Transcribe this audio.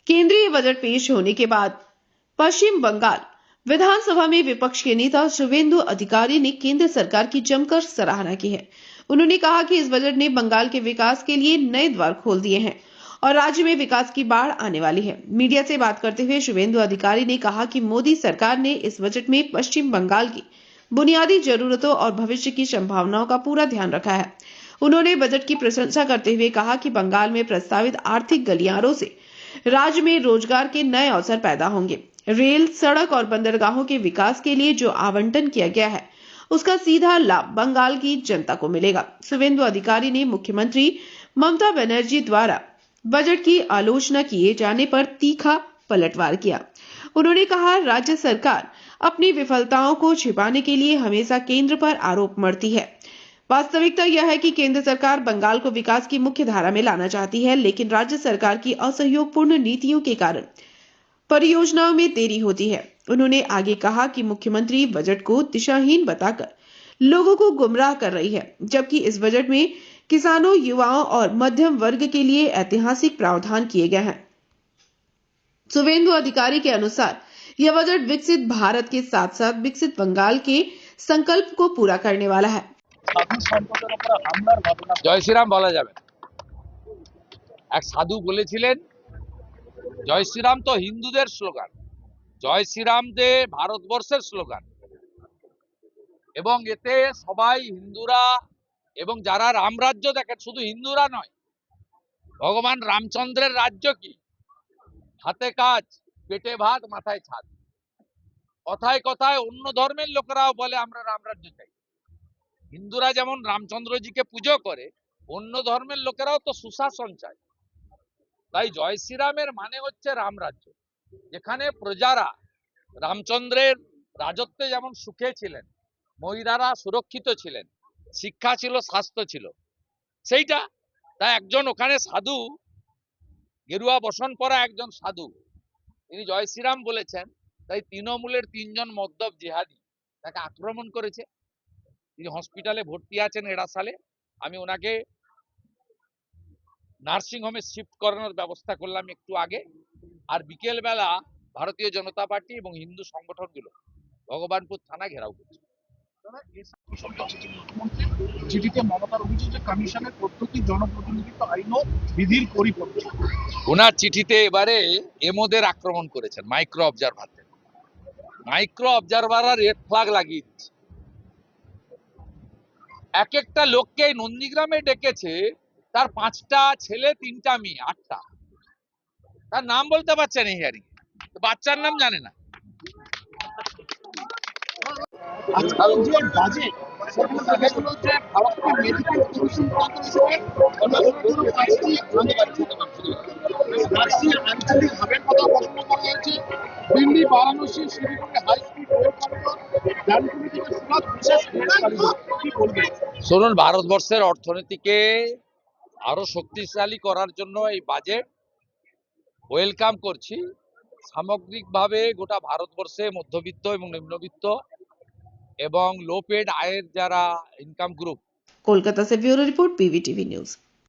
केंद्रीय बजट पेश होने के बाद पश्चिम बंगाल विधानसभा में विपक्ष के नेता शुभेंदु अधिकारी ने केंद्र सरकार की जमकर सराहना की है। उन्होंने कहा कि इस बजट ने बंगाल के विकास के लिए नए द्वार खोल दिए हैं और राज्य में विकास की बाढ़ आने वाली है। मीडिया से बात करते हुए शुभेंदु अधिकारी ने कहा कि मोदी सरकार ने इस बजट में पश्चिम बंगाल की बुनियादी जरूरतों और भविष्य की संभावनाओं का पूरा ध्यान रखा है। उन्होंने बजट की प्रशंसा करते हुए कहा कि बंगाल में प्रस्तावित आर्थिक गलियारों से राज्य में रोजगार के नए अवसर पैदा होंगे। रेल, सड़क और बंदरगाहों के विकास के लिए जो आवंटन किया गया है उसका सीधा लाभ बंगाल की जनता को मिलेगा। शुभेंदु अधिकारी ने मुख्यमंत्री ममता बनर्जी द्वारा बजट की आलोचना किए जाने पर तीखा पलटवार किया। उन्होंने कहा, राज्य सरकार अपनी विफलताओं को छिपाने के लिए हमेशा केंद्र पर आरोप मढ़ती है। वास्तविकता यह है कि केंद्र सरकार बंगाल को विकास की मुख्य धारा में लाना चाहती है, लेकिन राज्य सरकार की असहयोगपूर्ण नीतियों के कारण परियोजनाओं में देरी होती है। उन्होंने आगे कहा कि मुख्यमंत्री बजट को दिशाहीन बताकर लोगों को गुमराह कर रही है, जबकि इस बजट में किसानों, युवाओं और मध्यम वर्ग के लिए ऐतिहासिक प्रावधान किए गए हैं। शुभेंदु अधिकारी के अनुसार यह बजट विकसित भारत के साथ साथ विकसित बंगाल के संकल्प को पूरा करने वाला है। জয় শ্রীরাম বলা যাবে। এক সাধু বলেছিলেন, জয় শ্রীরাম তো হিন্দুদের স্লোগান, জয় শ্রীরাম যে ভারতবর্ষের স্লোগান, এবং এতে সবাই হিন্দুরা এবং যারা রামরাজ্য দেখে, শুধু হিন্দুরা নয়, ভগবান রামচন্দ্রের রাজ্য কি, হাতে কাজ, পেটে ভাত, মাথায় ছাদ। কথায় কথায় অন্য ধর্মের লোকেরাও বলে আমরা রামরাজ্য চাই। হিন্দুরা যেমন রামচন্দ্রজিকে পুজো করে, অন্য ধর্মের লোকেরাও তো সুশাসন চায়। তাই জয় শ্রীরামের মানে হচ্ছে রামরাজ্য, যেখানে প্রজারা রামচন্দ্রের রাজত্বে যেমন সুখে ছিলেন, মহিলারা সুরক্ষিত ছিলেন, শিক্ষা ছিল, স্বাস্থ্য ছিল, সেইটা। তাই একজন ওখানে সাধু, গেরুয়া বসন পরা একজন সাধু, তিনি জয় শ্রীরাম বলেছেন। তাই তৃণমূলের ৩ জন মদ্যপ জিহাদি তাকে আক্রমণ করেছে। তিনি হসপিটালে ভর্তি আছেন এড়াসালে। আমি ওনাকে নার্সিং হোমে শিফট করানোর ব্যবস্থা করলাম একটু আগে। আর বিকেল বেলা ভারতীয় জনতা পার্টি এবং হিন্দু সংগঠনগুলো ভগবানপুর থানা ঘেরাও করছে। চিঠিতে মমতার অভিযোগ যে কমিশনের পদ্ধতি জনপ্রতিনিধিত্ব আইন ও বিধির পরিপন্থী। ওনার চিঠিতে এবারে এমোদের আক্রমণ করেছেন, মাইক্রো অবজারভারদের। মাইক্রো অবজারভাররা রেড ফ্ল্যাগ লাগিয়ে দিচ্ছে। এক একটা লোককে নন্দীগ্রামে ডেকেছে, তার 5টা ছেলে 3টা মেয়ে, 8টা, তার নাম বলতে পারছে না হিয়ারিং, বাচ্চার নাম জানে না। আজকাল যে বাজেট সেখানে দেখা গেল যে ভারতীয় মেডিকেল কমিশন হিসেবে রাষ্ট্রীয় আঞ্চলিক হাবের কথা ঘোষণা করা হয়েছে। Delhi, Varanasi, Siliguri high speed rail corridor, Dankuni থেকে সুরাত বিশেষ রেল করিডোর, কি বলবেন? শুনুন, ভারতবর্ষের অর্থনীতিকে আরো শক্তিশালী করার জন্য এই বাজেট ওয়েলকাম করছি। সামগ্রিকভাবে গোটা ভারতবর্ষে মধ্যবিত্ত এবং নিম্নবিত্ত এবং লো পেড আয়ের যারা ইনকাম গ্রুপ। कोलकाता से ब्यूरो रिपोर्ट, पीवीटीवी न्यूज।